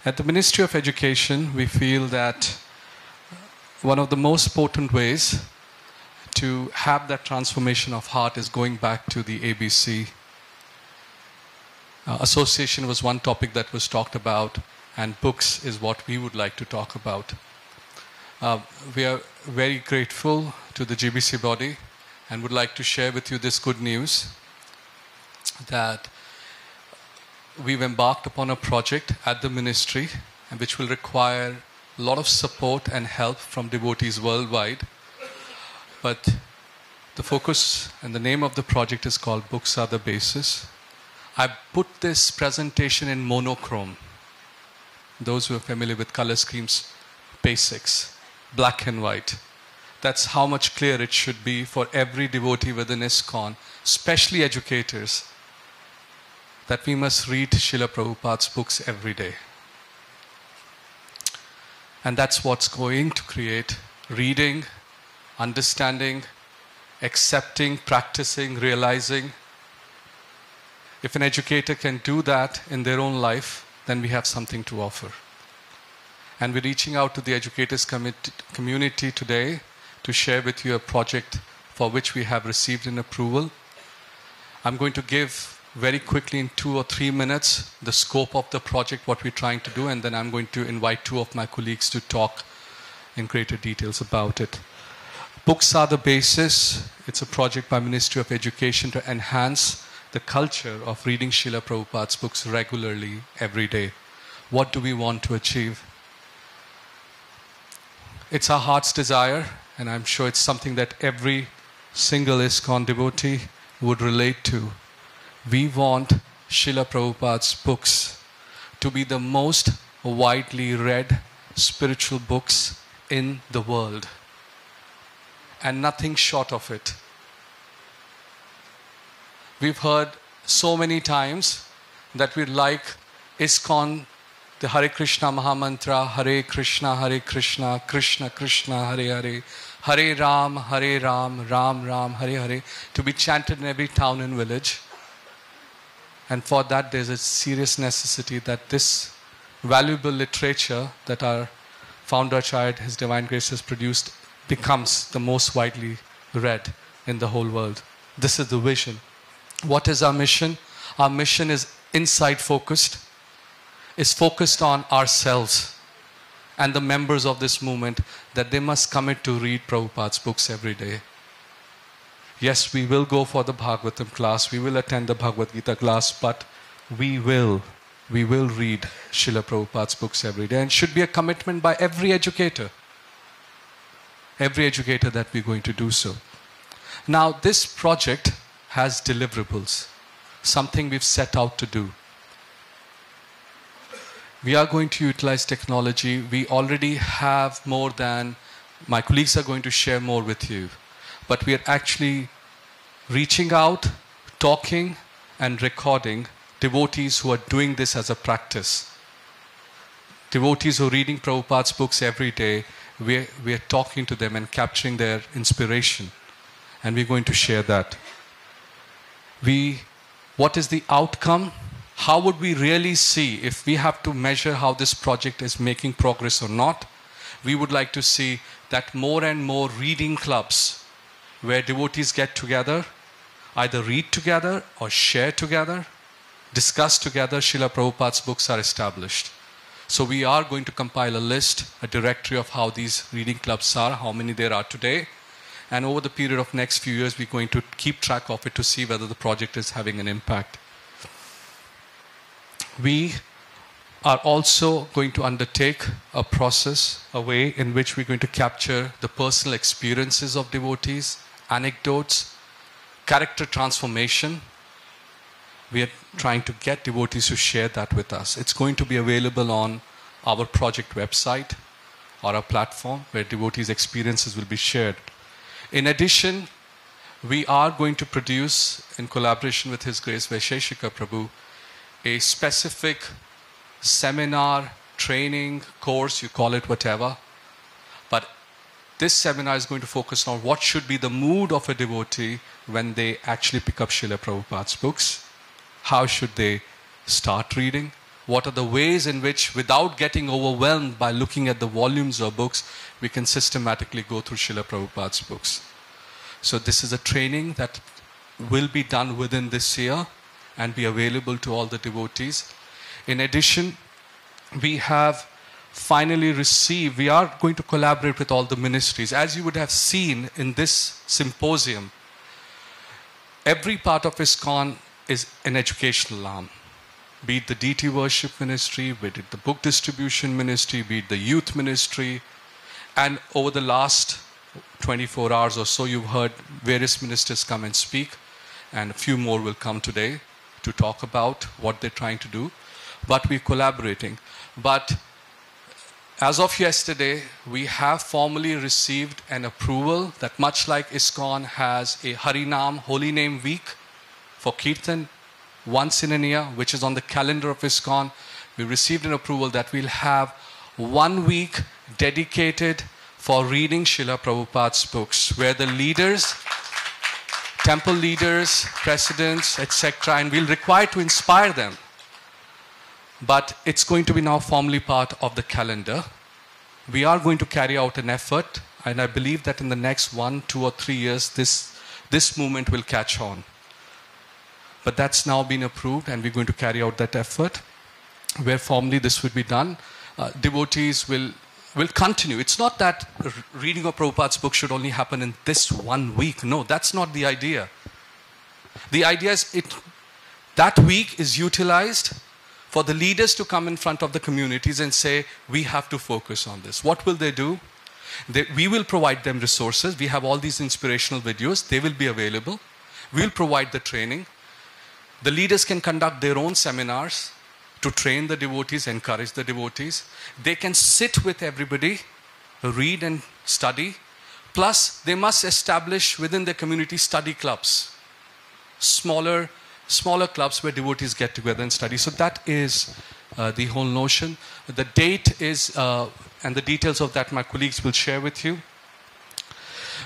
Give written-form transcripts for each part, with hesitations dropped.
At the Ministry of Education, we feel that one of the most potent ways to have that transformation of heart is going back to the ABC. Association was one topic that was talked about, and books is what we would like to talk about. We are very grateful to the GBC body and would like to share with you this good news that we've embarked upon a project at the ministry which will require a lot of support and help from devotees worldwide. But the focus and the name of the project is called Books Are the Basis. I put this presentation in monochrome. Those who are familiar with color schemes, basics, black and white. That's how much clear it should be for every devotee within ISKCON, especially educators, that we must read Srila Prabhupada's books every day. And that's what's going to create reading, understanding, accepting, practicing, realizing. If an educator can do that in their own life, then we have something to offer. And we're reaching out to the educators community today to share with you a project for which we have received an approval. I'm going to give very quickly in 2 or 3 minutes the scope of the project, what we're trying to do, and then I'm going to invite 2 of my colleagues to talk in greater details about it. Books Are the Basis. It's a project by Ministry of Education to enhance the culture of reading Srila Prabhupada's books regularly, every day. What do we want to achieve? It's our heart's desire, and I'm sure it's something that every single ISKCON devotee would relate to. We want Srila Prabhupada's books to be the most widely read spiritual books in the world, and nothing short of it. We've heard so many times that we'd like ISKCON, the Hare Krishna Mahamantra, Hare Krishna, Krishna Krishna, Hare Hare, Hare Ram, Ram Ram, Hare Hare, to be chanted in every town and village. And for that, there's a serious necessity that this valuable literature that our founder Acharya, His Divine Grace, has produced becomes the most widely read in the whole world. This is the vision. What is our mission? Our mission is inside focused, is focused on ourselves and the members of this movement, that they must commit to read Prabhupada's books every day. Yes, we will go for the Bhagavatam class, we will attend the Bhagavad Gita class, but we will read Srila Prabhupada's books every day, and should be a commitment by every educator that we're going to do so. Now, this project has deliverables, something we've set out to do. We are going to utilize technology. We already have more than, my colleagues are going to share more with you, but we are actually reaching out, talking and recording devotees who are doing this as a practice. Devotees who are reading Prabhupada's books every day, we are talking to them and capturing their inspiration, and we're going to share that. What is the outcome? How would we really see, if we have to measure how this project is making progress or not? We would like to see that more and more reading clubs where devotees get together, either read together or share together, discuss together Srila Prabhupada's books are established. So we are going to compile a list, a directory of how these reading clubs are, how many there are today. And over the period of next few years, we're going to keep track of it to see whether the project is having an impact. We are also going to undertake a process, a way in which we're going to capture the personal experiences of devotees, anecdotes, character transformation. We are trying to get devotees to share that with us. It's going to be available on our project website or our platform where devotees' experiences will be shared. In addition, we are going to produce, in collaboration with His Grace Vaisheshika Prabhu, a specific seminar, training, course, you call it whatever. But this seminar is going to focus on what should be the mood of a devotee when they actually pick up Srila Prabhupada's books. How should they start reading? what are the ways in which, without getting overwhelmed by looking at the volumes of books, we can systematically go through Srila Prabhupada's books. So this is a training that will be done within this year and be available to all the devotees. In addition, we have finally received, we are going to collaborate with all the ministries. As you would have seen in this symposium, every part of ISKCON is an educational arm. Be it the deity worship ministry, be it the book distribution ministry, be it the youth ministry. And over the last 24 hours or so, you've heard various ministers come and speak. And a few more will come today to talk about what they're trying to do. But we're collaborating. But as of yesterday, we have formally received an approval that much like ISKCON has a Harinam, Holy Name Week for Kirtan, once in a year, which is on the calendar of ISKCON, we received an approval that we'll have 1 week dedicated for reading Srila Prabhupada's books, where the leaders, temple leaders, presidents, etc., and we'll require to inspire them. But it's going to be now formally part of the calendar. We are going to carry out an effort, and I believe that in the next 1, 2, or 3 years, this movement will catch on. But that's now been approved, and we're going to carry out that effort, where formally this would be done. Devotees will continue. It's not that reading of Prabhupada's book should only happen in this 1 week. No, that's not the idea. The idea is that week is utilized for the leaders to come in front of the communities and say, we have to focus on this. What will they do? We will provide them resources. We have all these inspirational videos. They will be available. We'll provide the training. The leaders can conduct their own seminars to train the devotees, encourage the devotees. They can sit with everybody, read and study. Plus, they must establish within the community study clubs, smaller clubs where devotees get together and study. So that is the whole notion. The date is, and the details of that my colleagues will share with you.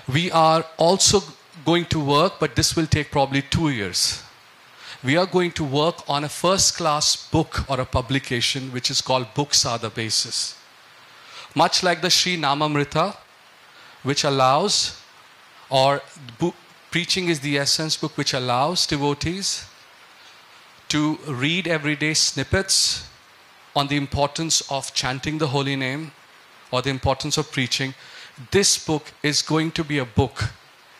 We are also going to work, but this will take probably 2 years. We are going to work on a first-class book or a publication which is called Books Are the Basis. Much like the Sri Namamrita, which allows, or Preaching is the Essence book, which allows devotees to read everyday snippets on the importance of chanting the holy name or the importance of preaching. This book is going to be a book,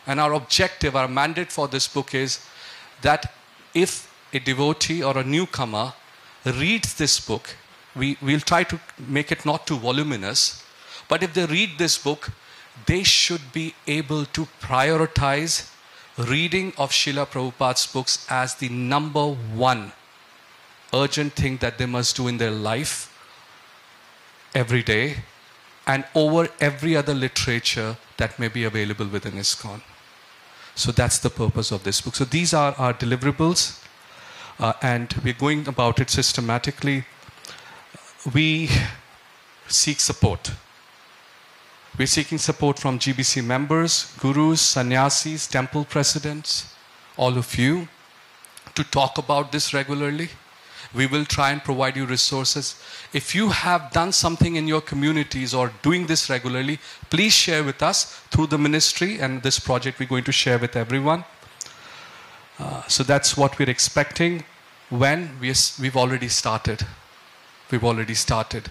and our objective, our mandate for this book is that if a devotee or a newcomer reads this book, we'll try to make it not too voluminous, but if they read this book, they should be able to prioritize reading of Srila Prabhupada's books as the number one urgent thing that they must do in their life every day, and over every other literature that may be available within ISKCON. So that's the purpose of this book. So these are our deliverables, and we're going about it systematically. We seek support. We're seeking support from GBC members, gurus, sannyasis, temple presidents, all of you, to talk about this regularly. We will try and provide you resources. If you have done something in your communities or doing this regularly, please share with us through the ministry, and this project we're going to share with everyone. So that's what we're expecting when we've already started. We've already started.